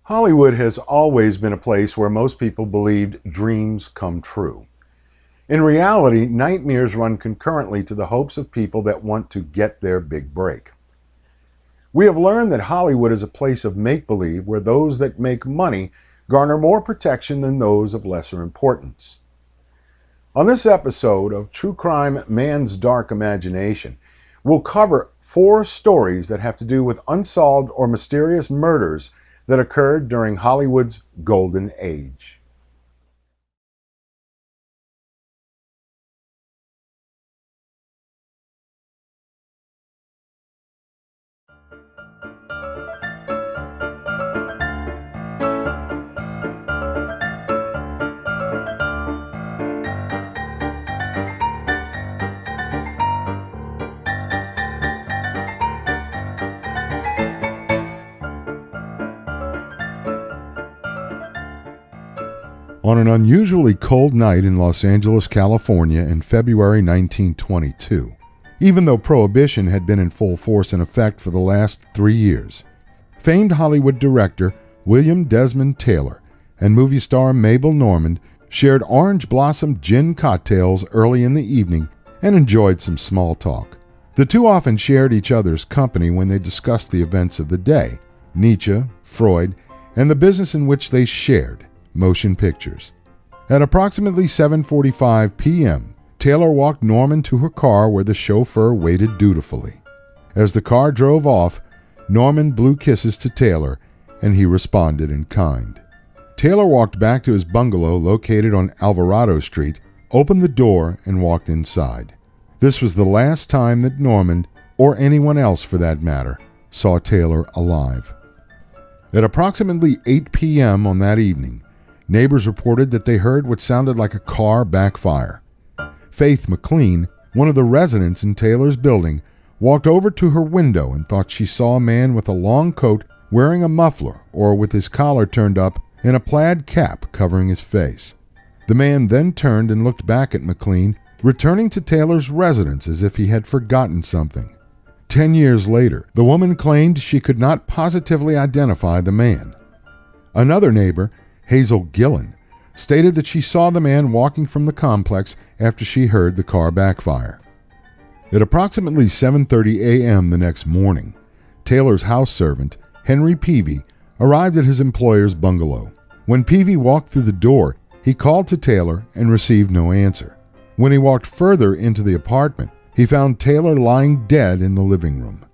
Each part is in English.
Hollywood has always been a place where most people believed dreams come true. In reality, nightmares run concurrently to the hopes of people that want to get their big break. We have learned that Hollywood is a place of make-believe where those that make money garner more protection than those of lesser importance. On this episode of True Crime Man's Dark Imagination, we'll cover 4 stories that have to do with unsolved or mysterious murders that occurred during Hollywood's golden age. On an unusually cold night in Los Angeles, California in February 1922, even though Prohibition had been in full force and effect for the last 3 years, famed Hollywood director William Desmond Taylor and movie star Mabel Normand shared orange blossom gin cocktails early in the evening and enjoyed some small talk. The two often shared each other's company when they discussed the events of the day, Nietzsche, Freud, and the business in which they shared, motion pictures. At approximately 7:45 p.m., Taylor walked Normand to her car where the chauffeur waited dutifully. As the car drove off, Normand blew kisses to Taylor, and he responded in kind. Taylor walked back to his bungalow located on Alvarado Street, opened the door, and walked inside. This was the last time that Normand, or anyone else for that matter, saw Taylor alive. At approximately 8 p.m. on that evening, neighbors reported that they heard what sounded like a car backfire. Faith McLean, one of the residents in Taylor's building, walked over to her window and thought she saw a man with a long coat wearing a muffler or with his collar turned up and a plaid cap covering his face. The man then turned and looked back at McLean, returning to Taylor's residence as if he had forgotten something. 10 years later, the woman claimed she could not positively identify the man. Another neighbor, Hazel Gillen, stated that she saw the man walking from the complex after she heard the car backfire. At approximately 7:30 a.m. the next morning, Taylor's house servant, Henry Peavy, arrived at his employer's bungalow. When Peavy walked through the door, he called to Taylor and received no answer. When he walked further into the apartment, he found Taylor lying dead in the living room.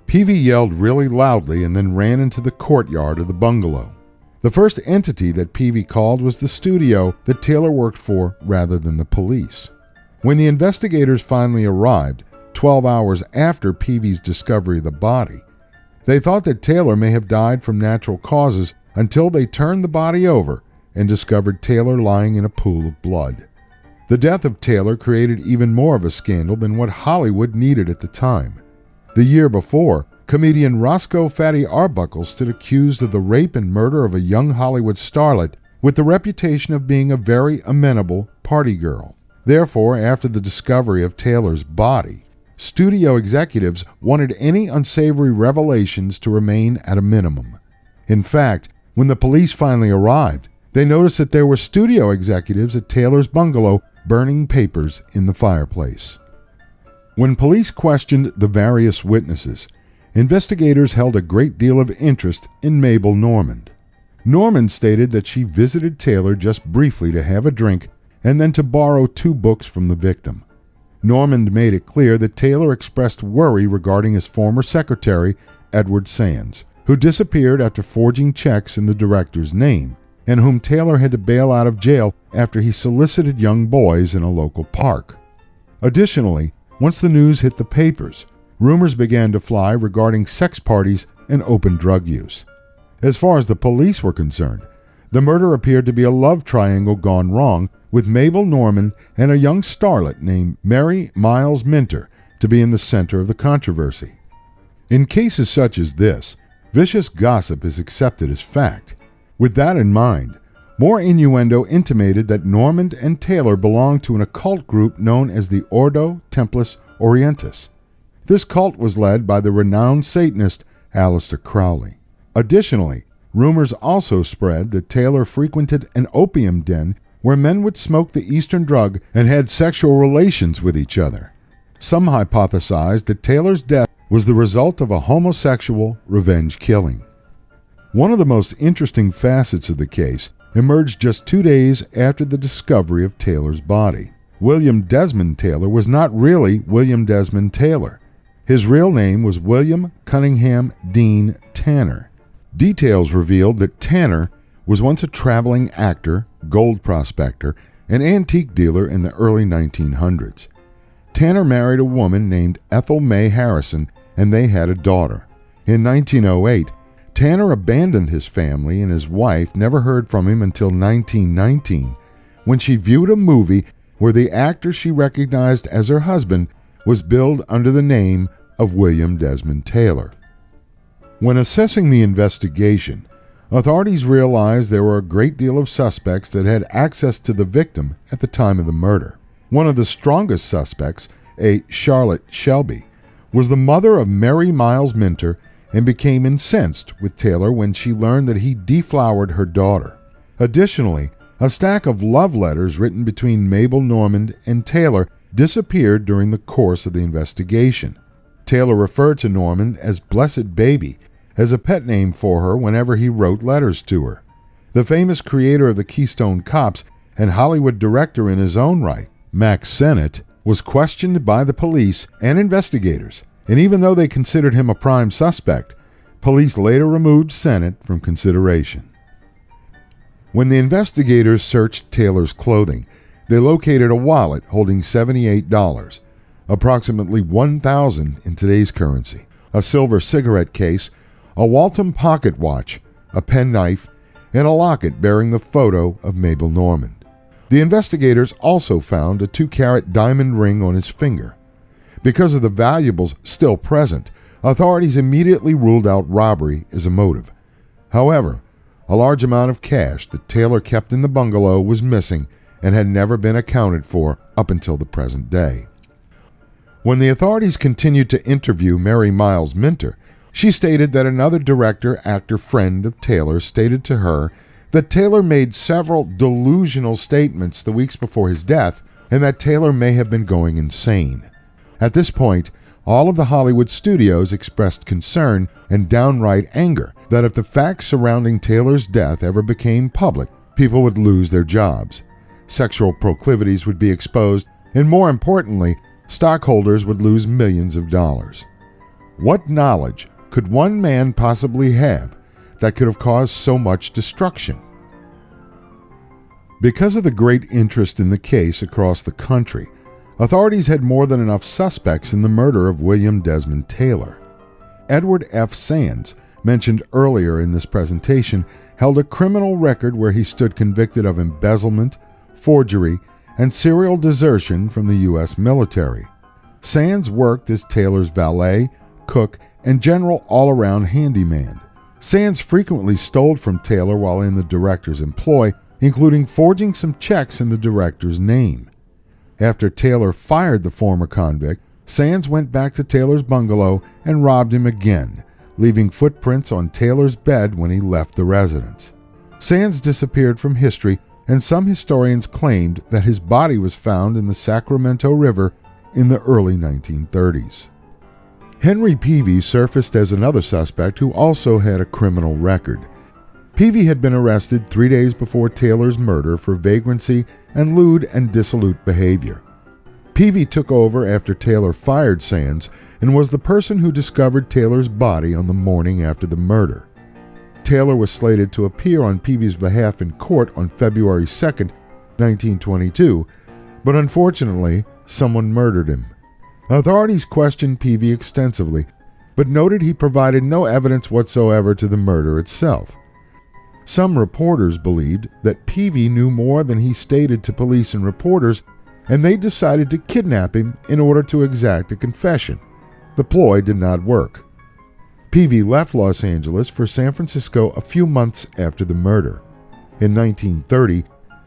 Peavy yelled really loudly and then ran into the courtyard of the bungalow. The first entity that Peavy called was the studio that Taylor worked for rather than the police. When the investigators finally arrived, 12 hours after Peavy's discovery of the body, they thought that Taylor may have died from natural causes until they turned the body over and discovered Taylor lying in a pool of blood. The death of Taylor created even more of a scandal than what Hollywood needed at the time. The year before, comedian Roscoe Fatty Arbuckle stood accused of the rape and murder of a young Hollywood starlet with the reputation of being a very amenable party girl. Therefore, after the discovery of Taylor's body, studio executives wanted any unsavory revelations to remain at a minimum. In fact, when the police finally arrived, they noticed that there were studio executives at Taylor's bungalow burning papers in the fireplace. When police questioned the various witnesses, investigators held a great deal of interest in Mabel Normand. Normand stated that she visited Taylor just briefly to have a drink and then to borrow 2 books from the victim. Normand made it clear that Taylor expressed worry regarding his former secretary, Edward Sands, who disappeared after forging checks in the director's name, and whom Taylor had to bail out of jail after he solicited young boys in a local park. Additionally, once the news hit the papers, rumors began to fly regarding sex parties and open drug use. As far as the police were concerned, the murder appeared to be a love triangle gone wrong, with Mabel Normand and a young starlet named Mary Miles Minter to be in the center of the controversy. In cases such as this, vicious gossip is accepted as fact. With that in mind, more innuendo intimated that Normand and Taylor belonged to an occult group known as the Ordo Templis Orientis. This cult was led by the renowned Satanist Aleister Crowley. Additionally, Rumors also spread that Taylor frequented an opium den where men would smoke the Eastern drug and had sexual relations with each other. Some hypothesized that Taylor's death was the result of a homosexual revenge killing. One of the most interesting facets of the case emerged just 2 days after the discovery of Taylor's body. William Desmond Taylor was not really William Desmond Taylor. His real name was William Cunningham Dean Tanner. Details revealed that Tanner was once a traveling actor, gold prospector, and antique dealer in the early 1900s. Tanner married a woman named Ethel May Harrison, and they had a daughter. In 1908, Tanner abandoned his family, and his wife never heard from him until 1919, when she viewed a movie where the actor she recognized as her husband was billed under the name of William Desmond Taylor. When assessing the investigation, authorities realized there were a great deal of suspects that had access to the victim at the time of the murder. One of the strongest suspects, a Charlotte Shelby, was the mother of Mary Miles Minter and became incensed with Taylor when she learned that he deflowered her daughter. Additionally, a stack of love letters written between Mabel Normand and Taylor disappeared during the course of the investigation. Taylor referred to Normand as Blessed Baby as a pet name for her whenever he wrote letters to her. The famous creator of the Keystone Cops and Hollywood director in his own right, Max Sennett, was questioned by the police and investigators, and even though they considered him a prime suspect, police later removed Sennett from consideration. When the investigators searched Taylor's clothing, they located a wallet holding $78, approximately $1,000 in today's currency, a silver cigarette case, a Waltham pocket watch, a penknife, and a locket bearing the photo of Mabel Normand. The investigators also found a 2-carat diamond ring on his finger. Because of the valuables still present, authorities immediately ruled out robbery as a motive. However, a large amount of cash that Taylor kept in the bungalow was missing and had never been accounted for up until the present day. When the authorities continued to interview Mary Miles Minter, she stated that another director-actor friend of Taylor stated to her that Taylor made several delusional statements the weeks before his death and that Taylor may have been going insane. At this point, all of the Hollywood studios expressed concern and downright anger that if the facts surrounding Taylor's death ever became public, people would lose their jobs. Sexual proclivities would be exposed, and more importantly, stockholders would lose millions of dollars. What knowledge could one man possibly have that could have caused so much destruction? Because of the great interest in the case across the country, authorities had more than enough suspects in the murder of William Desmond Taylor. Edward F. Sands, mentioned earlier in this presentation, held a criminal record where he stood convicted of embezzlement, forgery, and serial desertion from the U.S. military. Sands worked as Taylor's valet, cook, and general all-around handyman. Sands frequently stole from Taylor while in the director's employ, including forging some checks in the director's name. After Taylor fired the former convict, Sands went back to Taylor's bungalow and robbed him again, leaving footprints on Taylor's bed when he left the residence. Sands disappeared from history, and some historians claimed that his body was found in the Sacramento River in the early 1930s. Henry Peavy surfaced as another suspect who also had a criminal record. Peavy had been arrested 3 days before Taylor's murder for vagrancy and lewd and dissolute behavior. Peavy took over after Taylor fired Sands and was the person who discovered Taylor's body on the morning after the murder. Taylor was slated to appear on Peavy's behalf in court on February 2, 1922, but unfortunately, someone murdered him. Authorities questioned Peavy extensively, but noted he provided no evidence whatsoever to the murder itself. Some reporters believed that Peavy knew more than he stated to police and reporters, and they decided to kidnap him in order to exact a confession. The ploy did not work. Peavy left Los Angeles for San Francisco a few months after the murder. In 1930,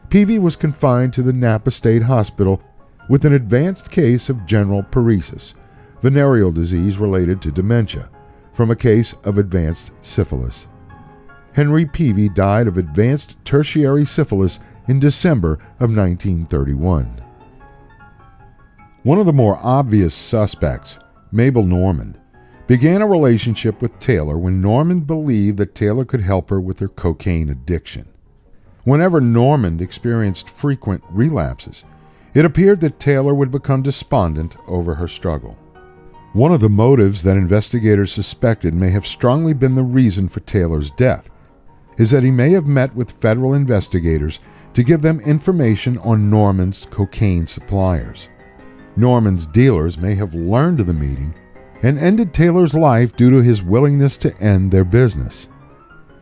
Peavy was confined to the Napa State Hospital with an advanced case of general paresis, venereal disease related to dementia, from a case of advanced syphilis. Henry Peavy died of advanced tertiary syphilis in December of 1931. One of the more obvious suspects, Mabel Normand, began a relationship with Taylor when Normand believed that Taylor could help her with her cocaine addiction. Whenever Normand experienced frequent relapses, it appeared that Taylor would become despondent over her struggle. One of the motives that investigators suspected may have strongly been the reason for Taylor's death is that he may have met with federal investigators to give them information on Normand's cocaine suppliers. Normand's dealers may have learned of the meeting and ended Taylor's life due to his willingness to end their business.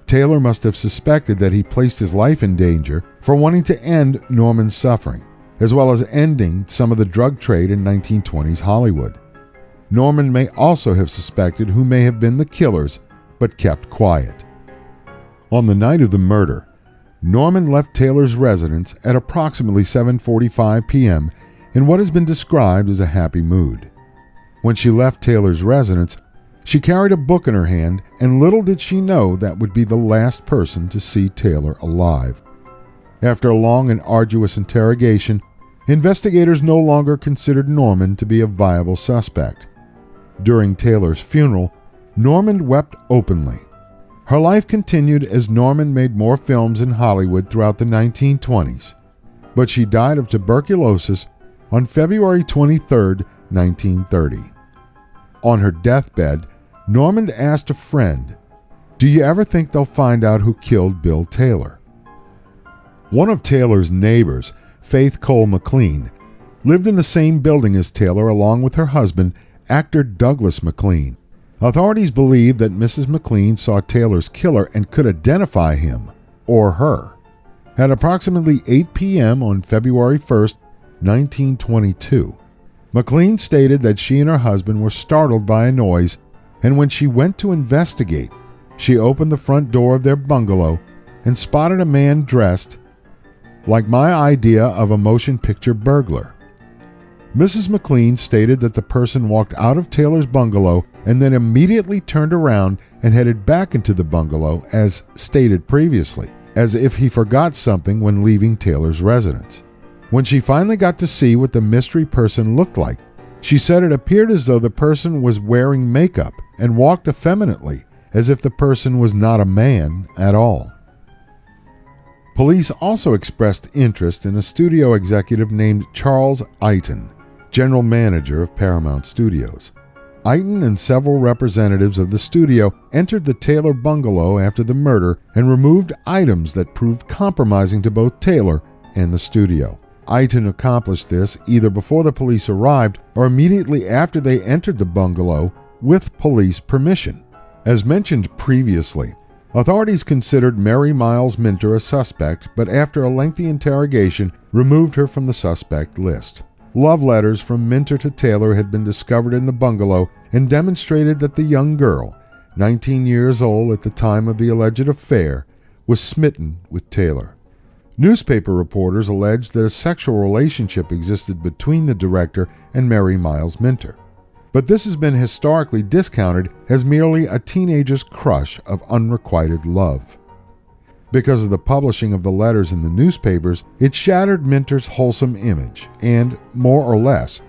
Taylor must have suspected that he placed his life in danger for wanting to end Normand's suffering, as well as ending some of the drug trade in 1920s Hollywood. Normand may also have suspected who may have been the killers, but kept quiet. On the night of the murder, Normand left Taylor's residence at approximately 7:45 p.m. in what has been described as a happy mood. When she left Taylor's residence, she carried a book in her hand, and little did she know that would be the last person to see Taylor alive. After a long and arduous interrogation, investigators no longer considered Normand to be a viable suspect. During Taylor's funeral, Normand wept openly. Her life continued as Normand made more films in Hollywood throughout the 1920s, but she died of tuberculosis on February 23, 1930. On her deathbed, Normand asked a friend, "Do you ever think they'll find out who killed Bill Taylor?" One of Taylor's neighbors, Faith Cole McLean, lived in the same building as Taylor along with her husband, actor Douglas McLean. Authorities believe that Mrs. McLean saw Taylor's killer and could identify him, or her. At approximately 8 p.m. on February 1, 1922, McLean stated that she and her husband were startled by a noise, and when she went to investigate, she opened the front door of their bungalow and spotted a man dressed like my idea of a motion picture burglar. Mrs. McLean stated that the person walked out of Taylor's bungalow and then immediately turned around and headed back into the bungalow as stated previously, as if he forgot something when leaving Taylor's residence. When she finally got to see what the mystery person looked like, she said it appeared as though the person was wearing makeup and walked effeminately, as if the person was not a man at all. Police also expressed interest in a studio executive named Charles Eiton, general manager of Paramount Studios. Eiton and several representatives of the studio entered the Taylor bungalow after the murder and removed items that proved compromising to both Taylor and the studio. Eiton accomplished this either before the police arrived or immediately after they entered the bungalow with police permission. As mentioned previously, authorities considered Mary Miles Minter a suspect, but after a lengthy interrogation, removed her from the suspect list. Love letters from Minter to Taylor had been discovered in the bungalow and demonstrated that the young girl, 19 years old at the time of the alleged affair, was smitten with Taylor. Newspaper reporters alleged that a sexual relationship existed between the director and Mary Miles Minter, but this has been historically discounted as merely a teenager's crush of unrequited love. Because of the publishing of the letters in the newspapers, it shattered Minter's wholesome image and, more or less,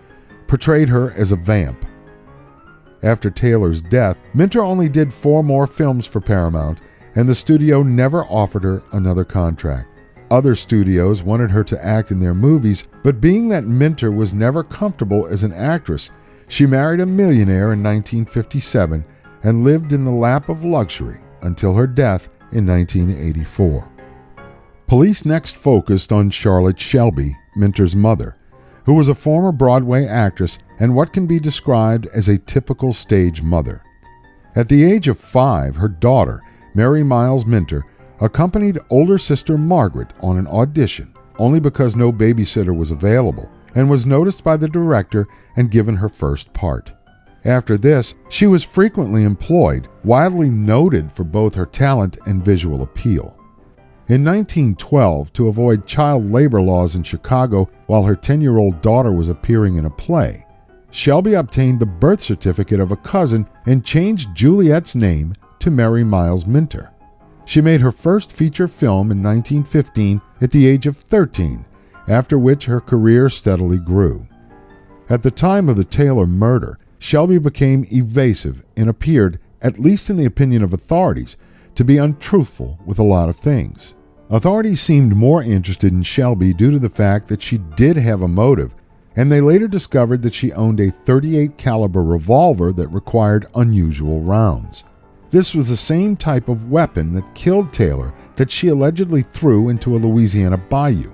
portrayed her as a vamp. After Taylor's death, Minter only did 4 more films for Paramount, and the studio never offered her another contract. Other studios wanted her to act in their movies, but being that Minter was never comfortable as an actress, she married a millionaire in 1957 and lived in the lap of luxury until her death in 1984. Police next focused on Charlotte Shelby, Minter's mother, who was a former Broadway actress and what can be described as a typical stage mother. At the age of 5, her daughter, Mary Miles Minter, accompanied older sister Margaret on an audition, only because no babysitter was available, and was noticed by the director and given her first part. After this, she was frequently employed, widely noted for both her talent and visual appeal. In 1912, to avoid child labor laws in Chicago while her 10-year-old daughter was appearing in a play, Shelby obtained the birth certificate of a cousin and changed Juliet's name to Mary Miles Minter. She made her first feature film in 1915 at the age of 13, after which her career steadily grew. At the time of the Taylor murder, Shelby became evasive and appeared, at least in the opinion of authorities, to be untruthful with a lot of things. Authorities seemed more interested in Shelby due to the fact that she did have a motive, and they later discovered that she owned a .38 caliber revolver that required unusual rounds. This was the same type of weapon that killed Taylor that she allegedly threw into a Louisiana bayou.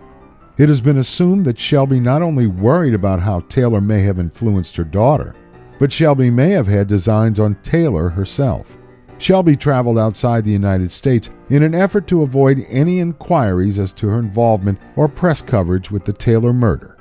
It has been assumed that Shelby not only worried about how Taylor may have influenced her daughter, but Shelby may have had designs on Taylor herself. Shelby traveled outside the United States in an effort to avoid any inquiries as to her involvement or press coverage with the Taylor murder.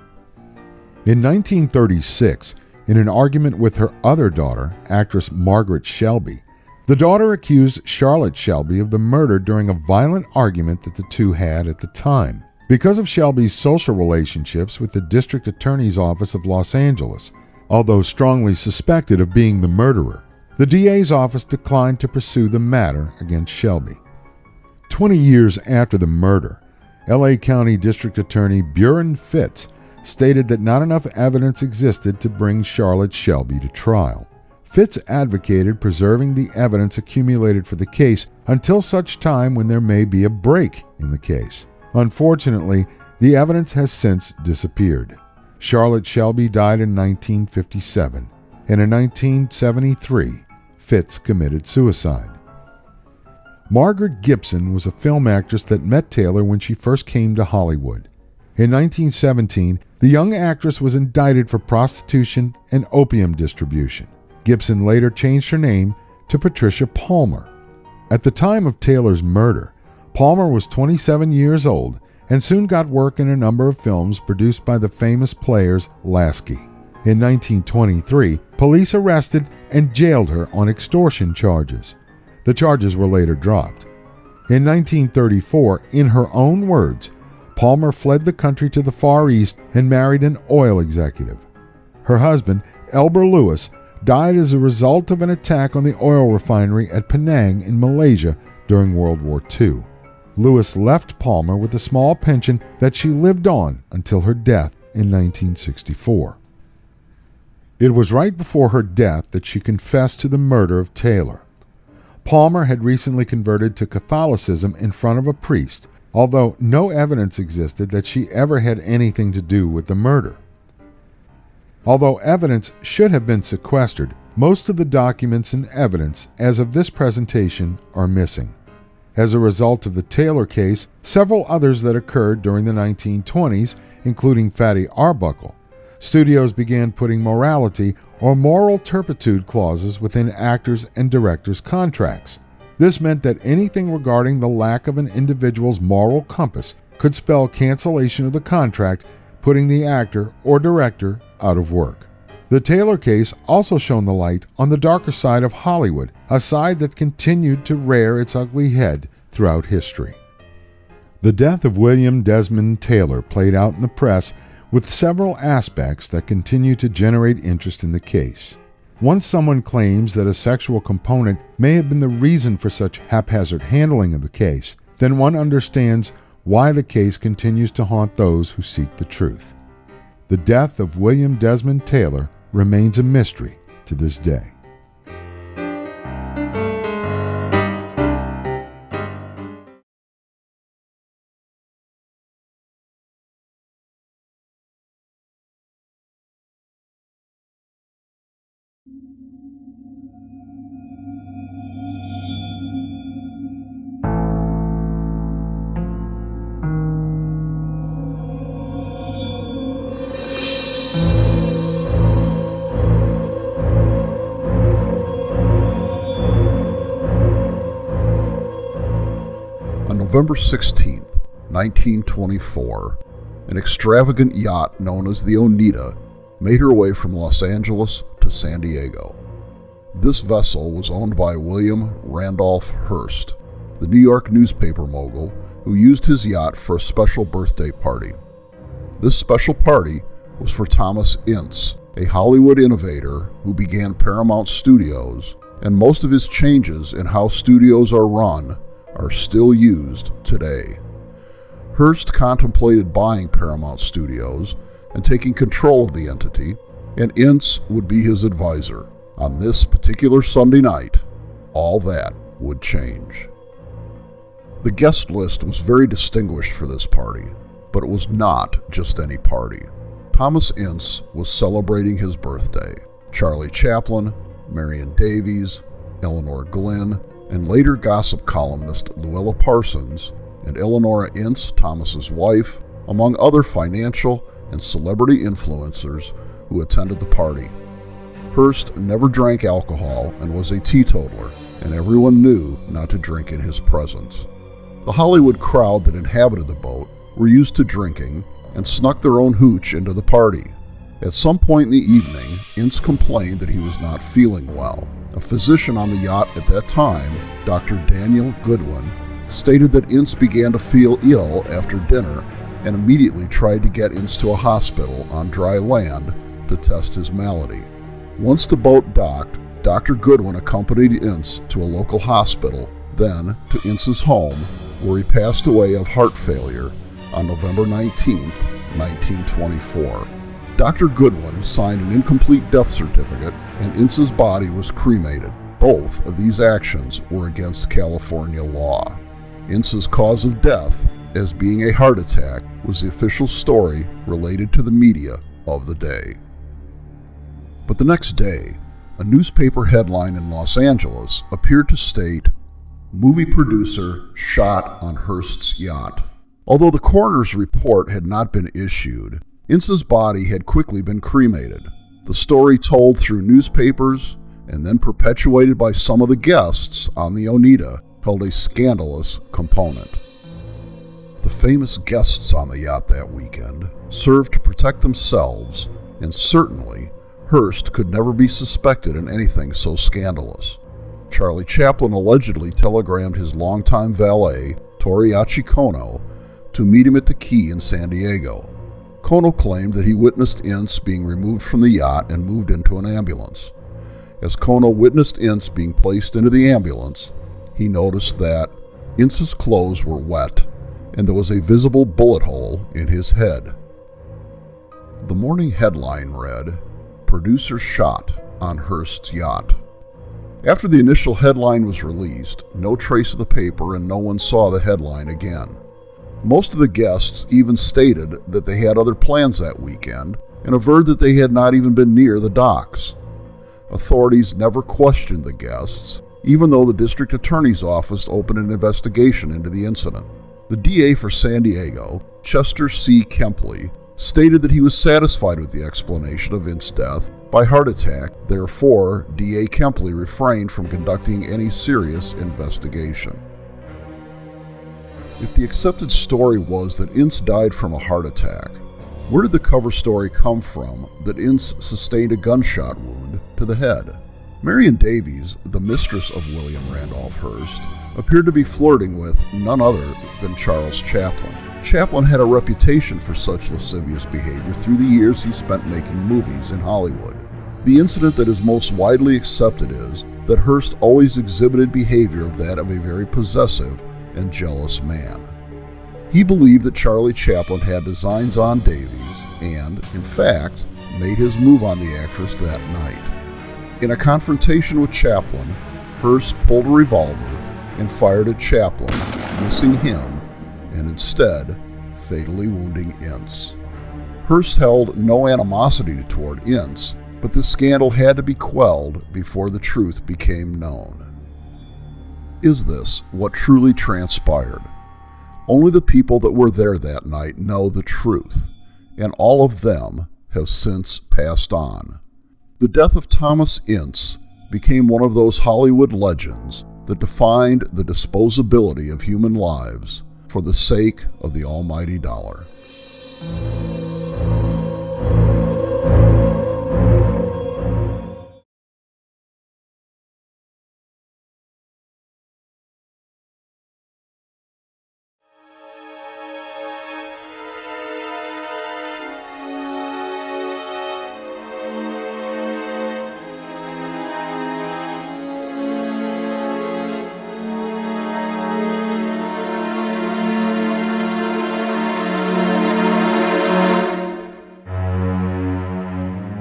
In 1936, in an argument with her other daughter, actress Margaret Shelby, the daughter accused Charlotte Shelby of the murder during a violent argument that the two had at the time. Because of Shelby's social relationships with the District Attorney's Office of Los Angeles, although strongly suspected of being the murderer, the DA's office declined to pursue the matter against Shelby. 20 years after the murder, LA County District Attorney Byrne stated that not enough evidence existed to bring Charlotte Shelby to trial. Fitz advocated preserving the evidence accumulated for the case until such time when there may be a break in the case. Unfortunately, the evidence has since disappeared. Charlotte Shelby died in 1957, and in 1973, Fitz committed suicide. Margaret Gibson was a film actress that met Taylor when she first came to Hollywood. In 1917, the young actress was indicted for prostitution and opium distribution. Gibson later changed her name to Patricia Palmer. At the time of Taylor's murder, Palmer was 27 years old and soon got work in a number of films produced by the famous players Lasky. In 1923, police arrested and jailed her on extortion charges. The charges were later dropped. In 1934, in her own words, Palmer fled the country to the Far East and married an oil executive. Her husband, Elber Lewis, died as a result of an attack on the oil refinery at Penang in Malaysia during World War II. Lewis left Palmer with a small pension that she lived on until her death in 1964. It was right before her death that she confessed to the murder of Taylor. Palmer had recently converted to Catholicism in front of a priest, although no evidence existed that she ever had anything to do with the murder. Although evidence should have been sequestered, most of the documents and evidence as of this presentation are missing. As a result of the Taylor case, several others that occurred during the 1920s, including Fatty Arbuckle, studios began putting morality or moral turpitude clauses within actors' and directors' contracts. This meant that anything regarding the lack of an individual's moral compass could spell cancellation of the contract, putting the actor or director out of work. The Taylor case also shone the light on the darker side of Hollywood, a side that continued to rear its ugly head throughout history. The death of William Desmond Taylor played out in the press with several aspects that continue to generate interest in the case. Once someone claims that a sexual component may have been the reason for such haphazard handling of the case, then one understands why the case continues to haunt those who seek the truth. The death of William Desmond Taylor remains a mystery to this day. On November 16, 1924, an extravagant yacht known as the Oneida made her way from Los Angeles to San Diego. This vessel was owned by William Randolph Hearst, the New York newspaper mogul who used his yacht for a special birthday party. This special party was for Thomas Ince, a Hollywood innovator who began Paramount Studios, and most of his changes in how studios are run are still used today. Hearst contemplated buying Paramount Studios and taking control of the entity, and Ince would be his advisor. On this particular Sunday night, all that would change. The guest list was very distinguished for this party, but it was not just any party. Thomas Ince was celebrating his birthday. Charlie Chaplin, Marion Davies, Eleanor Glynn, and later gossip columnist Luella Parsons, and Eleanora Ince, Thomas's wife, among other financial and celebrity influencers who attended the party. Hearst never drank alcohol and was a teetotaler, and everyone knew not to drink in his presence. The Hollywood crowd that inhabited the boat were used to drinking and snuck their own hooch into the party. At some point in the evening, Ince complained that he was not feeling well. A physician on the yacht at that time, Dr. Daniel Goodwin, stated that Ince began to feel ill after dinner and immediately tried to get Ince to a hospital on dry land to test his malady. Once the boat docked, Dr. Goodwin accompanied Ince to a local hospital, then to Ince's home, where he passed away of heart failure on November 19, 1924. Dr. Goodwin signed an incomplete death certificate, and Ince's body was cremated. Both of these actions were against California law. Ince's cause of death, as being a heart attack, was the official story related to the media of the day. But the next day, a newspaper headline in Los Angeles appeared to state, "Movie producer shot on Hearst's yacht." Although the coroner's report had not been issued, Ince's body had quickly been cremated. The story told through newspapers and then perpetuated by some of the guests on the Oneida held a scandalous component. The famous guests on the yacht that weekend served to protect themselves, and certainly Hearst could never be suspected in anything so scandalous. Charlie Chaplin allegedly telegrammed his longtime valet, Toriachi Kono, to meet him at the quay in San Diego. Kono claimed that he witnessed Ince being removed from the yacht and moved into an ambulance. As Kono witnessed Ince being placed into the ambulance, he noticed that Ince's clothes were wet and there was a visible bullet hole in his head. The morning headline read, "Producer shot on Hearst's yacht." After the initial headline was released, no trace of the paper and no one saw the headline again. Most of the guests even stated that they had other plans that weekend and averred that they had not even been near the docks. Authorities never questioned the guests, even though the district attorney's office opened an investigation into the incident. The DA for San Diego, Chester C. Kempley, stated that he was satisfied with the explanation of Ince's death by heart attack. Therefore, DA Kempley refrained from conducting any serious investigation. If the accepted story was that Ince died from a heart attack, where did the cover story come from that Ince sustained a gunshot wound to the head? Marion Davies, the mistress of William Randolph Hearst, appeared to be flirting with none other than Charles Chaplin. Chaplin had a reputation for such lascivious behavior through the years he spent making movies in Hollywood. The incident that is most widely accepted is that Hearst always exhibited behavior of that of a very possessive and jealous man. He believed that Charlie Chaplin had designs on Davies and, in fact, made his move on the actress that night. In a confrontation with Chaplin, Hearst pulled a revolver and fired at Chaplin, missing him and instead fatally wounding Ince. Hearst held no animosity toward Ince, but the scandal had to be quelled before the truth became known. Is this what truly transpired? Only the people that were there that night know the truth, and all of them have since passed on. The death of Thomas Ince became one of those Hollywood legends that defined the disposability of human lives for the sake of the almighty dollar.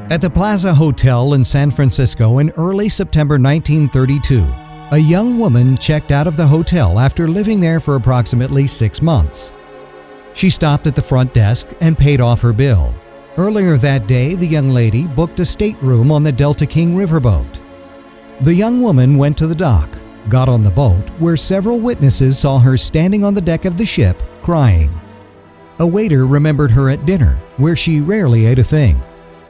At the Plaza Hotel in San Francisco in early September 1932, a young woman checked out of the hotel after living there for approximately 6 months. She stopped at the front desk and paid off her bill. Earlier that day, the young lady booked a stateroom on the Delta King riverboat. The young woman went to the dock, got on the boat, where several witnesses saw her standing on the deck of the ship, crying. A waiter remembered her at dinner, where she rarely ate a thing.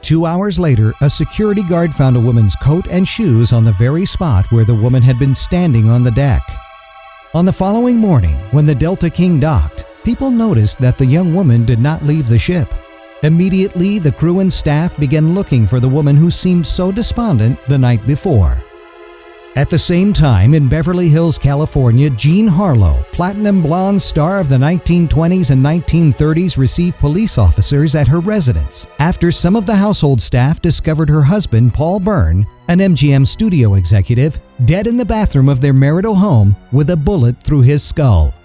2 hours later, a security guard found a woman's coat and shoes on the very spot where the woman had been standing on the deck. On the following morning, when the Delta King docked, people noticed that the young woman did not leave the ship. Immediately, the crew and staff began looking for the woman who seemed so despondent the night before. At the same time, in Beverly Hills, California, Jean Harlow, platinum blonde star of the 1920s and 1930s, received police officers at her residence after some of the household staff discovered her husband, Paul Byrne, an MGM studio executive, dead in the bathroom of their marital home with a bullet through his skull.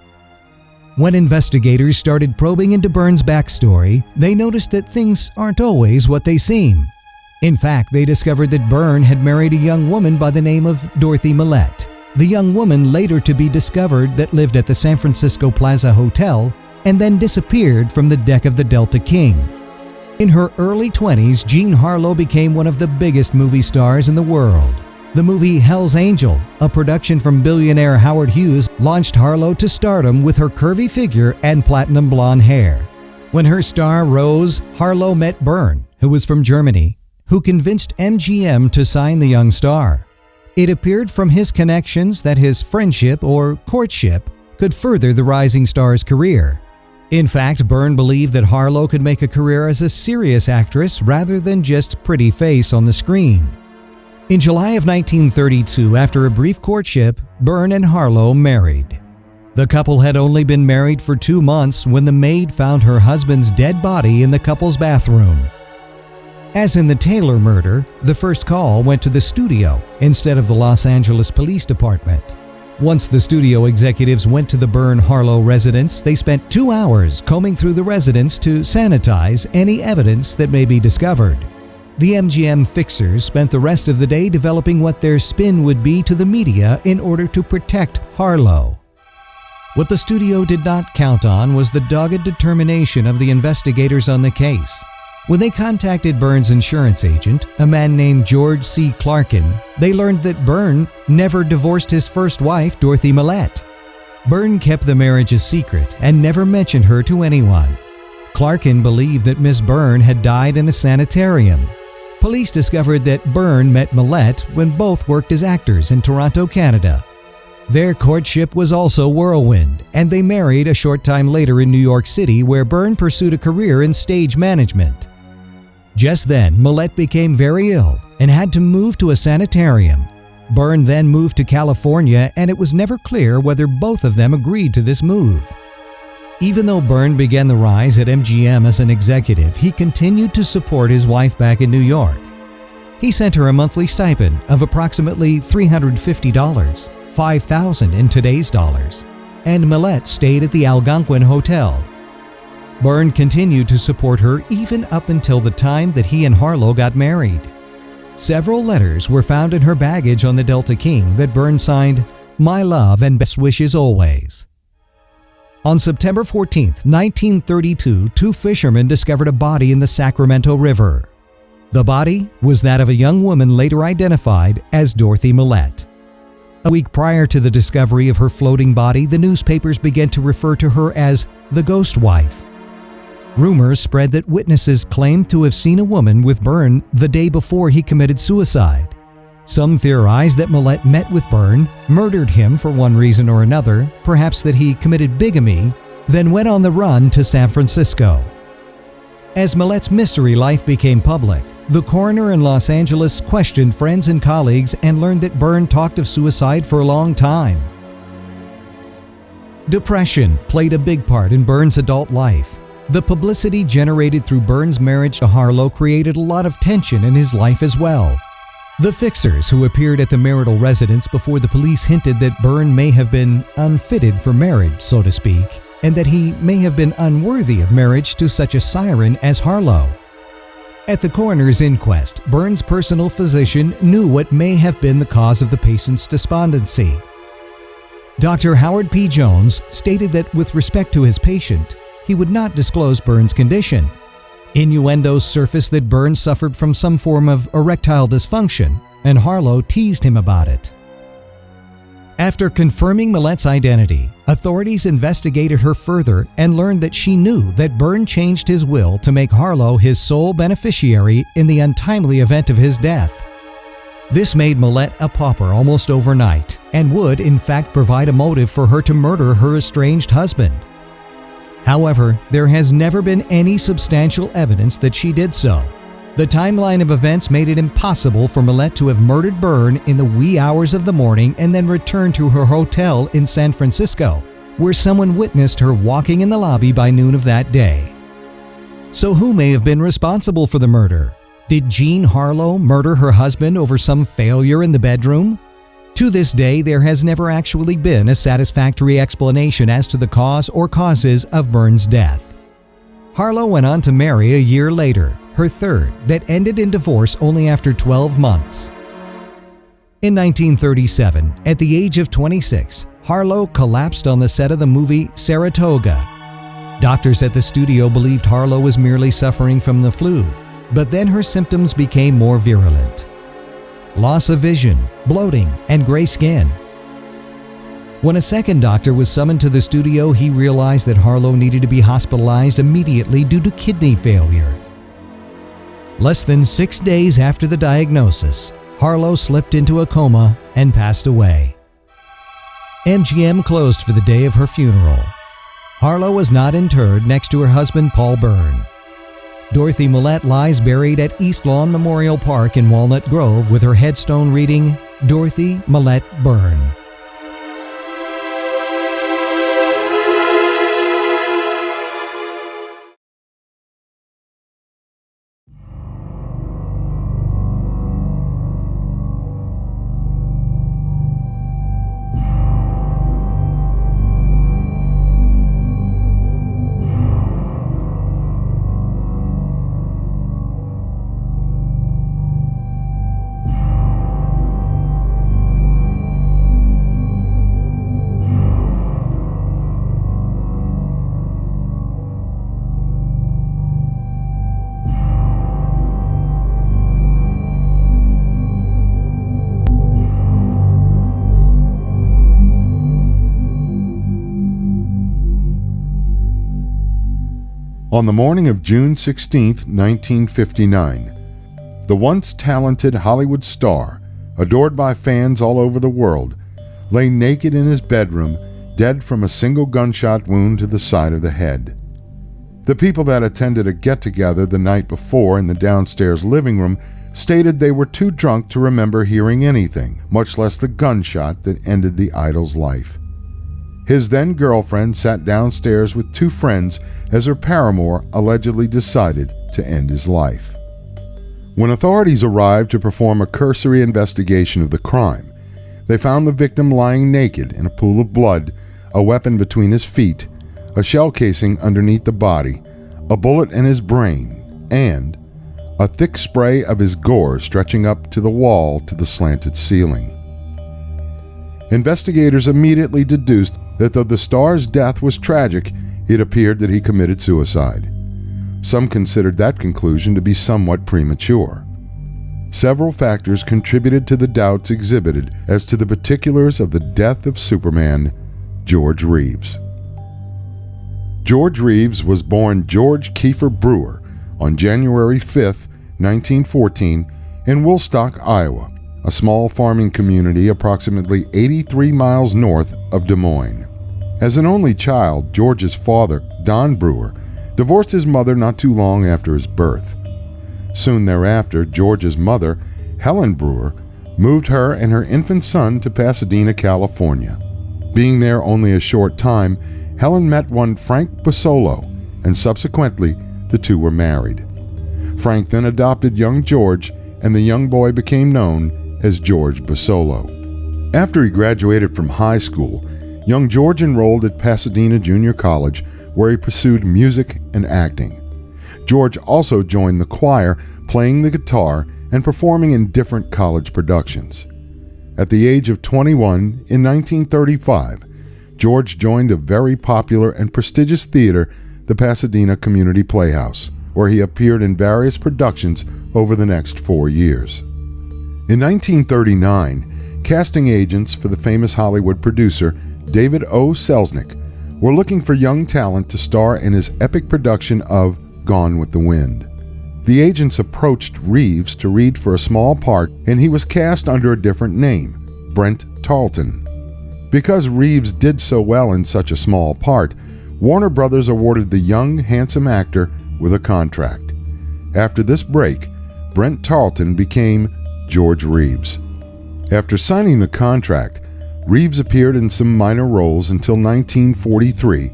When investigators started probing into Byrne's backstory, they noticed that things aren't always what they seem. In fact, they discovered that Byrne had married a young woman by the name of Dorothy Millette, the young woman later to be discovered that lived at the San Francisco Plaza Hotel and then disappeared from the deck of the Delta King. In her early 20s, Jean Harlow became one of the biggest movie stars in the world. The movie Hell's Angel, a production from billionaire Howard Hughes, launched Harlow to stardom with her curvy figure and platinum blonde hair. When her star rose, Harlow met Byrne, who was from Germany, who convinced MGM to sign the young star. It appeared from his connections that his friendship or courtship could further the rising star's career. In fact, Byrne believed that Harlow could make a career as a serious actress rather than just pretty face on the screen. In July of 1932, after a brief courtship, Byrne and Harlow married. The couple had only been married for 2 months when the maid found her husband's dead body in the couple's bathroom. As in the Taylor murder, the first call went to the studio instead of the Los Angeles Police Department. Once the studio executives went to the Byrne-Harlow residence, they spent 2 hours combing through the residence to sanitize any evidence that may be discovered. The MGM fixers spent the rest of the day developing what their spin would be to the media in order to protect Harlow. What the studio did not count on was the dogged determination of the investigators on the case. When they contacted Byrne's insurance agent, a man named George C. Clarkin, they learned that Byrne never divorced his first wife, Dorothy Millette. Byrne kept the marriage a secret and never mentioned her to anyone. Clarkin believed that Miss Byrne had died in a sanitarium. Police discovered that Byrne met Millette when both worked as actors in Toronto, Canada. Their courtship was also whirlwind, and they married a short time later in New York City, where Byrne pursued a career in stage management. Just then, Millette became very ill and had to move to a sanitarium. Byrne then moved to California, and it was never clear whether both of them agreed to this move. Even though Byrne began the rise at MGM as an executive, he continued to support his wife back in New York. He sent her a monthly stipend of approximately $350, $5,000 in today's dollars, and Millette stayed at the Algonquin Hotel. Byrne continued to support her even up until the time that he and Harlow got married. Several letters were found in her baggage on the Delta King that Byrne signed, "My love and best wishes always." On September 14, 1932, 2 fishermen discovered a body in the Sacramento River. The body was that of a young woman later identified as Dorothy Millette. A week prior to the discovery of her floating body, the newspapers began to refer to her as the Ghost Wife. Rumors spread that witnesses claimed to have seen a woman with Byrne the day before he committed suicide. Some theorized that Millette met with Byrne, murdered him for one reason or another, perhaps that he committed bigamy, then went on the run to San Francisco. As Millette's mystery life became public, the coroner in Los Angeles questioned friends and colleagues and learned that Byrne talked of suicide for a long time. Depression played a big part in Byrne's adult life. The publicity generated through Byrne's marriage to Harlow created a lot of tension in his life as well. The fixers who appeared at the marital residence before the police hinted that Byrne may have been unfitted for marriage, so to speak, and that he may have been unworthy of marriage to such a siren as Harlow. At the coroner's inquest, Byrne's personal physician knew what may have been the cause of the patient's despondency. Dr. Howard P. Jones stated that with respect to his patient, he would not disclose Byrne's condition. Innuendos surfaced that Byrne suffered from some form of erectile dysfunction, and Harlow teased him about it. After confirming Millette's identity, authorities investigated her further and learned that she knew that Byrne changed his will to make Harlow his sole beneficiary in the untimely event of his death. This made Millette a pauper almost overnight and would, in fact, provide a motive for her to murder her estranged husband. However, there has never been any substantial evidence that she did so. The timeline of events made it impossible for Millette to have murdered Byrne in the wee hours of the morning and then returned to her hotel in San Francisco, where someone witnessed her walking in the lobby by noon of that day. So who may have been responsible for the murder? Did Jean Harlow murder her husband over some failure in the bedroom? To this day, there has never actually been a satisfactory explanation as to the cause or causes of Byrne's death. Harlow went on to marry a year later, her third, that ended in divorce only after 12 months. In 1937, at the age of 26, Harlow collapsed on the set of the movie Saratoga. Doctors at the studio believed Harlow was merely suffering from the flu, but then her symptoms became more virulent. Loss of vision, bloating, and gray skin. When a second doctor was summoned to the studio, he realized that Harlow needed to be hospitalized immediately due to kidney failure. Less than 6 days after the diagnosis, Harlow slipped into a coma and passed away. MGM closed for the day of her funeral. Harlow was not interred next to her husband Paul Byrne. Dorothy Millette lies buried at East Lawn Memorial Park in Walnut Grove with her headstone reading, Dorothy Millette Byrne. On the morning of June 16, 1959, the once talented Hollywood star, adored by fans all over the world, lay naked in his bedroom, dead from a single gunshot wound to the side of the head. The people that attended a get-together the night before in the downstairs living room stated they were too drunk to remember hearing anything, much less the gunshot that ended the idol's life. His then-girlfriend sat downstairs with two friends as her paramour allegedly decided to end his life. When authorities arrived to perform a cursory investigation of the crime, they found the victim lying naked in a pool of blood, a weapon between his feet, a shell casing underneath the body, a bullet in his brain, and a thick spray of his gore stretching up to the wall to the slanted ceiling. Investigators immediately deduced that though the star's death was tragic, it appeared that he committed suicide. Some considered that conclusion to be somewhat premature. Several factors contributed to the doubts exhibited as to the particulars of the death of Superman, George Reeves. George Reeves was born George Kiefer Brewer on January 5, 1914, in Woolstock, Iowa, a small farming community approximately 83 miles north of Des Moines. As an only child, George's father, Don Brewer, divorced his mother not too long after his birth. Soon thereafter, George's mother, Helen Brewer, moved her and her infant son to Pasadena, California. Being there only a short time, Helen met one Frank Basolo, and subsequently the two were married. Frank then adopted young George, and the young boy became known as George Basolo. After he graduated from high school, young George enrolled at Pasadena Junior College, where he pursued music and acting. George also joined the choir, playing the guitar and performing in different college productions. At the age of 21, in 1935, George joined a very popular and prestigious theater, the Pasadena Community Playhouse, where he appeared in various productions over the next 4 years. In 1939, casting agents for the famous Hollywood producer David O. Selznick were looking for young talent to star in his epic production of Gone with the Wind. The agents approached Reeves to read for a small part, and he was cast under a different name, Brent Tarleton. Because Reeves did so well in such a small part, Warner Brothers awarded the young, handsome actor with a contract. After this break, Brent Tarleton became George Reeves. After signing the contract, Reeves appeared in some minor roles until 1943,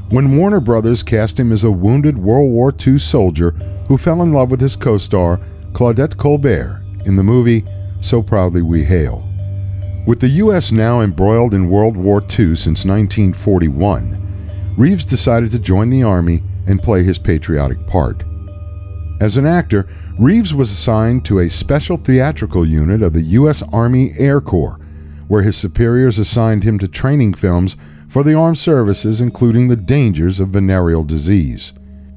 when Warner Brothers cast him as a wounded World War II soldier who fell in love with his co-star Claudette Colbert in the movie So Proudly We Hail. With the U.S. now embroiled in World War II since 1941, Reeves decided to join the Army and play his patriotic part. As an actor, Reeves was assigned to a special theatrical unit of the U.S. Army Air Corps, where his superiors assigned him to training films for the armed services, including the dangers of venereal disease.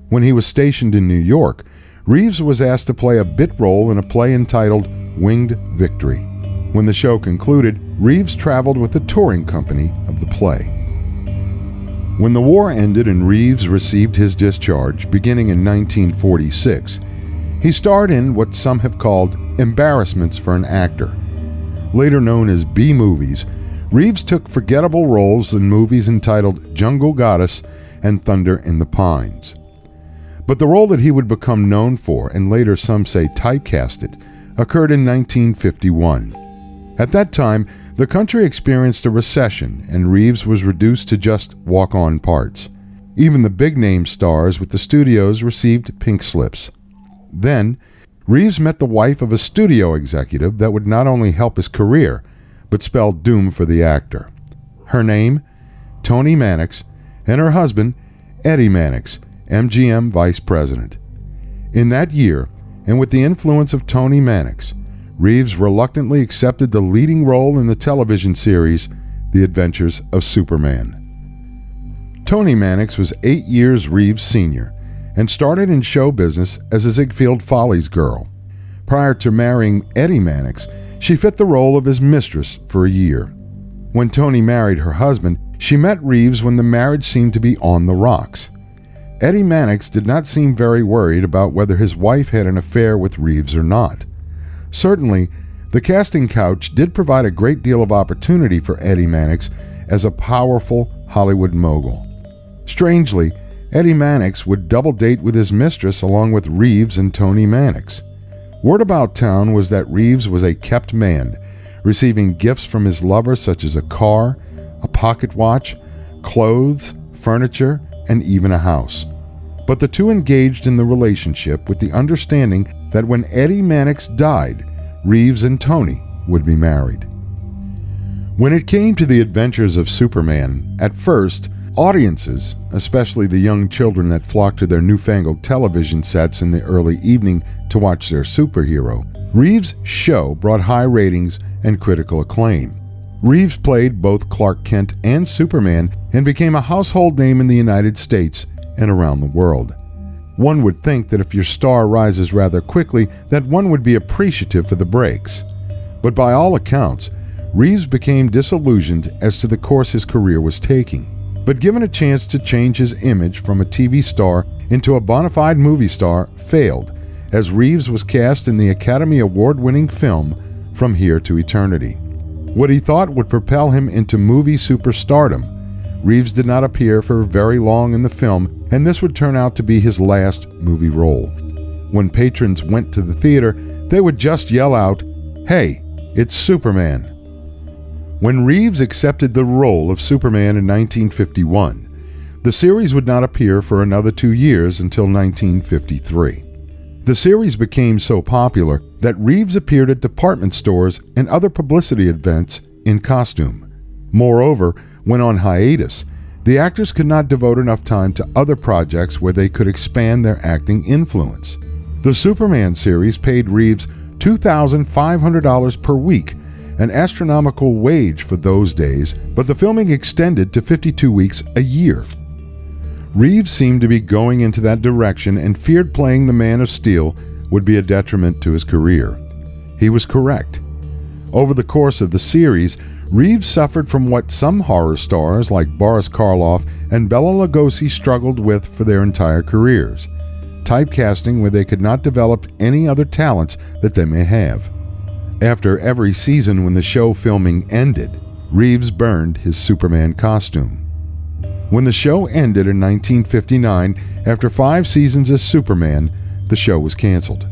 When he was stationed in New York, Reeves was asked to play a bit role in a play entitled Winged Victory. When the show concluded, Reeves traveled with the touring company of the play. When the war ended and Reeves received his discharge, beginning in 1946, he starred in what some have called embarrassments for an actor. Later known as B-movies, Reeves took forgettable roles in movies entitled Jungle Goddess and Thunder in the Pines. But the role that he would become known for, and later some say typecasted, occurred in 1951. At that time, the country experienced a recession, and Reeves was reduced to just walk-on parts. Even the big-name stars with the studios received pink slips. Then, Reeves met the wife of a studio executive that would not only help his career, but spell doom for the actor. Her name, Toni Mannix, and her husband, Eddie Mannix, MGM Vice President. In that year, and with the influence of Toni Mannix, Reeves reluctantly accepted the leading role in the television series The Adventures of Superman. Toni Mannix was 8 years Reeves' senior and started in show business as a Ziegfeld Follies girl. Prior to marrying Eddie Mannix, she fit the role of his mistress for a year. When Toni married her husband, she met Reeves when the marriage seemed to be on the rocks. Eddie Mannix did not seem very worried about whether his wife had an affair with Reeves or not. Certainly, the casting couch did provide a great deal of opportunity for Eddie Mannix as a powerful Hollywood mogul. Strangely, Eddie Mannix would double date with his mistress along with Reeves and Toni Mannix. Word about town was that Reeves was a kept man, receiving gifts from his lover such as a car, a pocket watch, clothes, furniture, and even a house. But the two engaged in the relationship with the understanding that when Eddie Mannix died, Reeves and Toni would be married. When it came to the adventures of Superman, at first, audiences, especially the young children that flocked to their newfangled television sets in the early evening to watch their superhero, Reeves' show brought high ratings and critical acclaim. Reeves played both Clark Kent and Superman and became a household name in the United States and around the world. One would think that if your star rises rather quickly, that one would be appreciative for the breaks. But by all accounts, Reeves became disillusioned as to the course his career was taking. But given a chance to change his image from a TV star into a bona fide movie star, failed, as Reeves was cast in the Academy Award-winning film From Here to Eternity. What he thought would propel him into movie superstardom, Reeves did not appear for very long in the film, and this would turn out to be his last movie role. When patrons went to the theater, they would just yell out, "Hey, it's Superman!" When Reeves accepted the role of Superman in 1951, the series would not appear for another 2 years until 1953. The series became so popular that Reeves appeared at department stores and other publicity events in costume. Moreover, when on hiatus, The actors could not devote enough time to other projects where they could expand their acting influence. The Superman series paid Reeves $2,500 per week, an astronomical wage for those days, but the filming extended to 52 weeks a year. Reeves seemed to be going into that direction and feared playing the Man of Steel would be a detriment to his career. He was correct. Over the course of the series, Reeves suffered from what some horror stars like Boris Karloff and Bela Lugosi struggled with for their entire careers: typecasting where they could not develop any other talents that they may have. After every season when the show filming ended, Reeves burned his Superman costume. When the show ended in 1959, after 5 seasons as Superman, the show was canceled.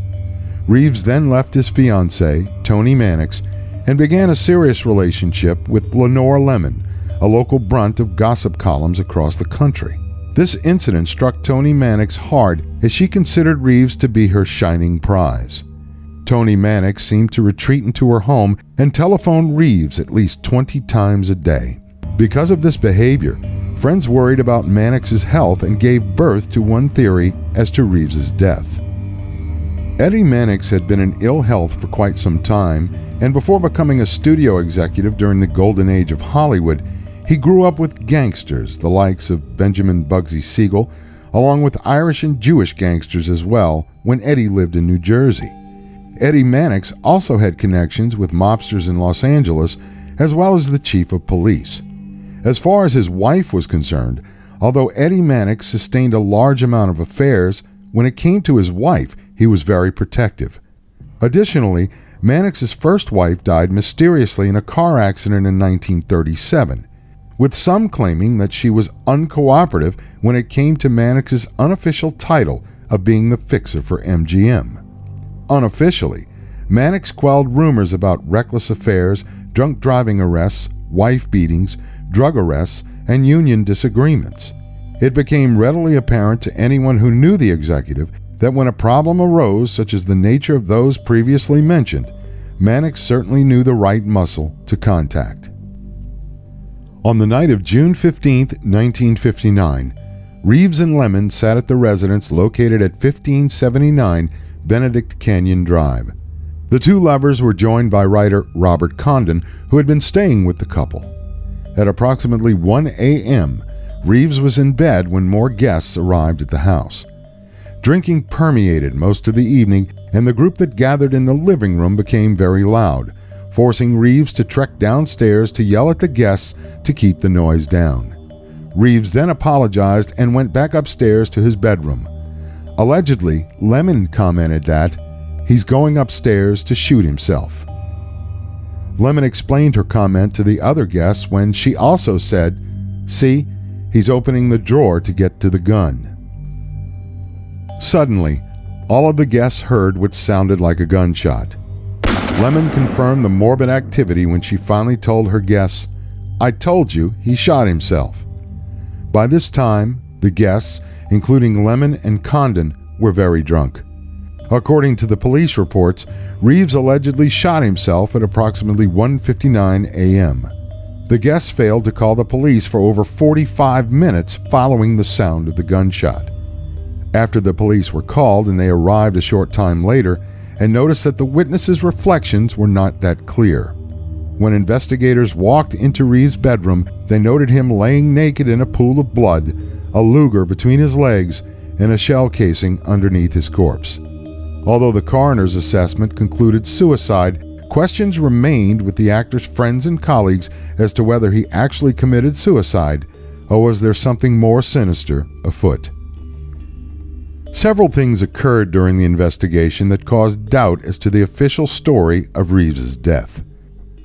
Reeves then left his fiancée, Toni Mannix, and began a serious relationship with Lenore Lemon, a local brunt of gossip columns across the country. This incident struck Toni Mannix hard as she considered Reeves to be her shining prize. Toni Mannix seemed to retreat into her home and telephone Reeves at least 20 times a day. Because of this behavior, friends worried about Mannix's health and gave birth to one theory as to Reeves's death. Eddie Mannix had been in ill health for quite some time, and before becoming a studio executive during the golden age of Hollywood, he grew up with gangsters, the likes of Benjamin Bugsy Siegel, along with Irish and Jewish gangsters as well, when Eddie lived in New Jersey. Eddie Mannix also had connections with mobsters in Los Angeles, as well as the chief of police. As far as his wife was concerned, although Eddie Mannix sustained a large amount of affairs, when it came to his wife, he was very protective. Additionally, Mannix's first wife died mysteriously in a car accident in 1937, with some claiming that she was uncooperative when it came to Mannix's unofficial title of being the fixer for MGM. Unofficially, Mannix quelled rumors about reckless affairs, drunk driving arrests, wife beatings, drug arrests, and union disagreements. It became readily apparent to anyone who knew the executive that when a problem arose, such as the nature of those previously mentioned, Mannix certainly knew the right muscle to contact. On the night of June 15, 1959, Reeves and Lemon sat at the residence located at 1579 Benedict Canyon Drive. The two lovers were joined by writer Robert Condon, who had been staying with the couple. At approximately 1 a.m., Reeves was in bed when more guests arrived at the house. Drinking permeated most of the evening, and the group that gathered in the living room became very loud, forcing Reeves to trek downstairs to yell at the guests to keep the noise down. Reeves then apologized and went back upstairs to his bedroom. Allegedly, Lemon commented that he's going upstairs to shoot himself. Lemon explained her comment to the other guests when she also said, "See, he's opening the drawer to get to the gun." Suddenly, all of the guests heard what sounded like a gunshot. Lemon confirmed the morbid activity when she finally told her guests, "I told you, he shot himself." By this time, the guests, including Lemon and Condon, were very drunk. According to the police reports, Reeves allegedly shot himself at approximately 1:59 a.m. The guests failed to call the police for over 45 minutes following the sound of the gunshot. After the police were called and they arrived a short time later and noticed that the witnesses' reflections were not that clear. When investigators walked into Reeves' bedroom, they noted him laying naked in a pool of blood, a Luger between his legs, and a shell casing underneath his corpse. Although the coroner's assessment concluded suicide, questions remained with the actor's friends and colleagues as to whether he actually committed suicide, or was there something more sinister afoot. Several things occurred during the investigation that caused doubt as to the official story of Reeves's death.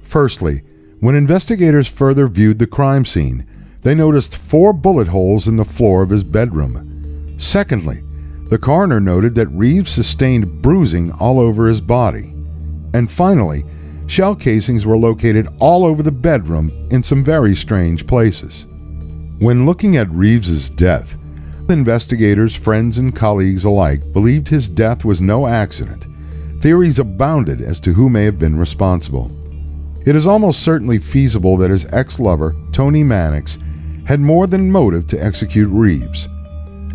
Firstly, when investigators further viewed the crime scene, they noticed 4 bullet holes in the floor of his bedroom. Secondly, the coroner noted that Reeves sustained bruising all over his body. And finally, shell casings were located all over the bedroom in some very strange places. When looking at Reeves's death, investigators, friends, and colleagues alike believed his death was no accident. Theories abounded as to who may have been responsible. It is almost certainly feasible that his ex-lover, Toni Mannix, had more than motive to execute Reeves.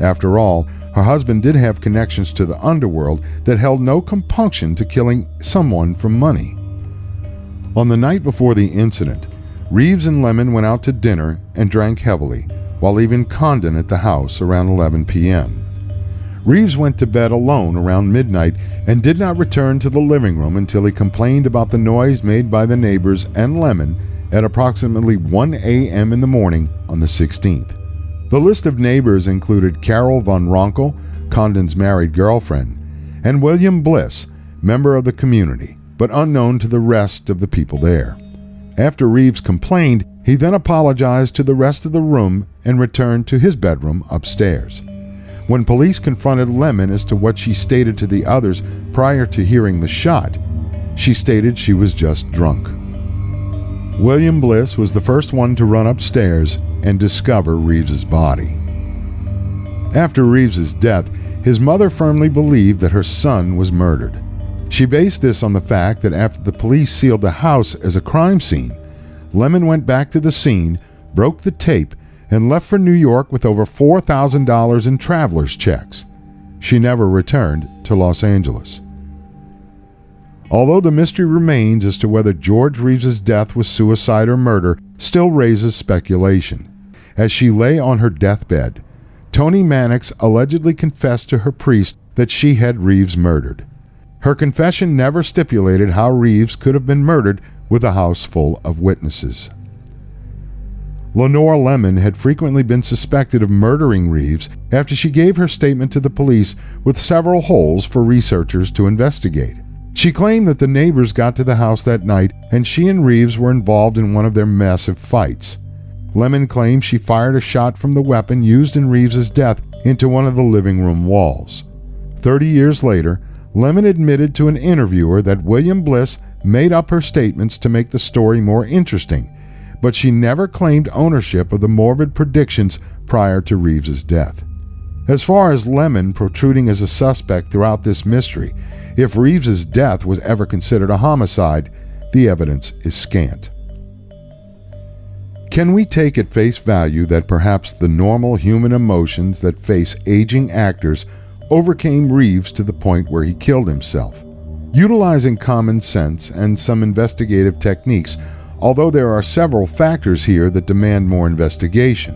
After all, her husband did have connections to the underworld that held no compunction to killing someone for money. On the night before the incident, Reeves and Lemon went out to dinner and drank heavily, while leaving Condon at the house around 11 p.m. Reeves went to bed alone around midnight and did not return to the living room until he complained about the noise made by the neighbors and Lemon at approximately 1 a.m. in the morning on the 16th. The list of neighbors included Carol von Ronkel, Condon's married girlfriend, and William Bliss, member of the community, but unknown to the rest of the people there. After Reeves complained, he then apologized to the rest of the room and returned to his bedroom upstairs. When police confronted Lemon as to what she stated to the others prior to hearing the shot, she stated she was just drunk. William Bliss was the first one to run upstairs and discover Reeves's body. After Reeves's death, his mother firmly believed that her son was murdered. She based this on the fact that after the police sealed the house as a crime scene, Lemon went back to the scene, broke the tape, and left for New York with over $4,000 in traveler's checks. She never returned to Los Angeles. Although the mystery remains as to whether George Reeves's death was suicide or murder still raises speculation. As she lay on her deathbed, Toni Mannix allegedly confessed to her priest that she had Reeves murdered. Her confession never stipulated how Reeves could have been murdered with a house full of witnesses. Lenore Lemon had frequently been suspected of murdering Reeves after she gave her statement to the police with several holes for researchers to investigate. She claimed that the neighbors got to the house that night and she and Reeves were involved in one of their massive fights. Lemon claimed she fired a shot from the weapon used in Reeves's death into one of the living room walls. 30 years later, Lemon admitted to an interviewer that William Bliss made up her statements to make the story more interesting, but she never claimed ownership of the morbid predictions prior to Reeves's death. As far as Lemon protruding as a suspect throughout this mystery, if Reeves's death was ever considered a homicide, the evidence is scant. Can we take at face value that perhaps the normal human emotions that face aging actors overcame Reeves to the point where he killed himself? Utilizing common sense and some investigative techniques, although there are several factors here that demand more investigation.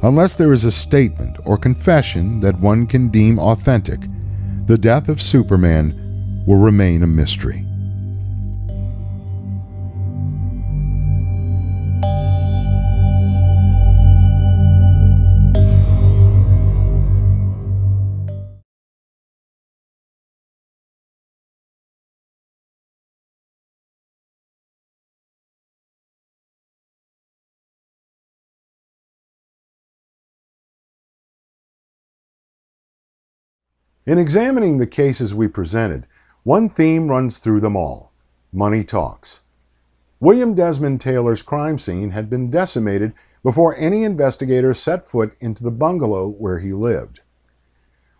Unless there is a statement or confession that one can deem authentic, the death of Superman will remain a mystery. In examining the cases we presented, one theme runs through them all: money talks. William Desmond Taylor's crime scene had been decimated before any investigator set foot into the bungalow where he lived.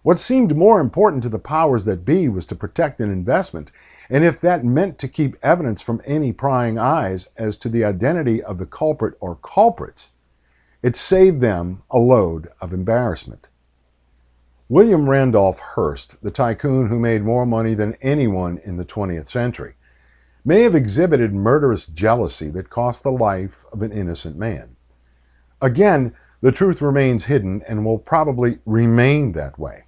What seemed more important to the powers that be was to protect an investment, and if that meant to keep evidence from any prying eyes as to the identity of the culprit or culprits, it saved them a load of embarrassment. William Randolph Hearst, the tycoon who made more money than anyone in the 20th century, may have exhibited murderous jealousy that cost the life of an innocent man. Again, the truth remains hidden and will probably remain that way,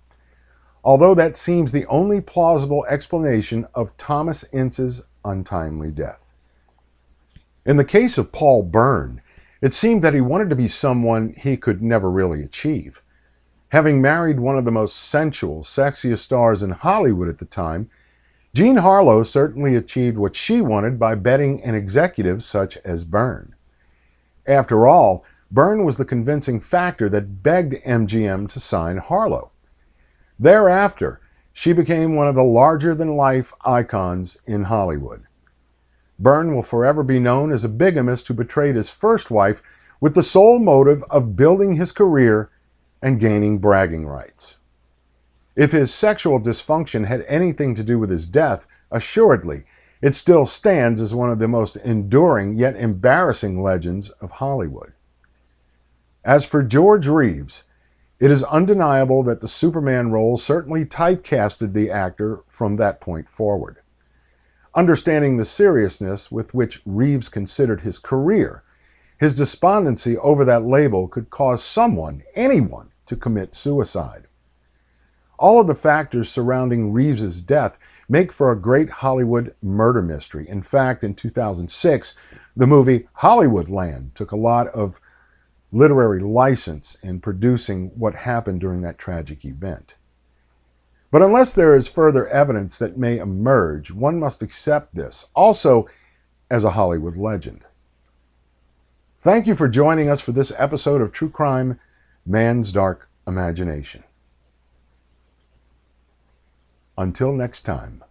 although that seems the only plausible explanation of Thomas Ince's untimely death. In the case of Paul Byrne, it seemed that he wanted to be someone he could never really achieve. Having married one of the most sensual, sexiest stars in Hollywood at the time, Jean Harlow certainly achieved what she wanted by betting an executive such as Byrne. After all, Byrne was the convincing factor that begged MGM to sign Harlow. Thereafter, she became one of the larger-than-life icons in Hollywood. Byrne will forever be known as a bigamist who betrayed his first wife with the sole motive of building his career and gaining bragging rights. If his sexual dysfunction had anything to do with his death, assuredly, it still stands as one of the most enduring yet embarrassing legends of Hollywood. As for George Reeves, it is undeniable that the Superman role certainly typecasted the actor from that point forward. Understanding the seriousness with which Reeves considered his career, his despondency over that label could cause someone, anyone, to commit suicide. All of the factors surrounding Reeves's death make for a great Hollywood murder mystery. In fact, in 2006, the movie Hollywoodland took a lot of literary license in producing what happened during that tragic event. But unless there is further evidence that may emerge, one must accept this, also as a Hollywood legend. Thank you for joining us for this episode of True Crime, Man's Dark Imagination. Until next time.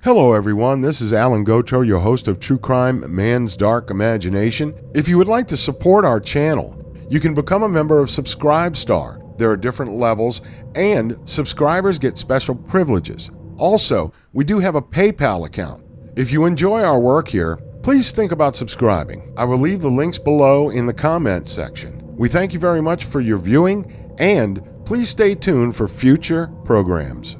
Hello everyone, this is Alan Gotro, your host of True Crime, Man's Dark Imagination. If you would like to support our channel, you can become a member of Subscribestar. There are different levels, and subscribers get special privileges. Also, we do have a PayPal account. If you enjoy our work here, please think about subscribing. I will leave the links below in the comment section. We thank you very much for your viewing, and please stay tuned for future programs.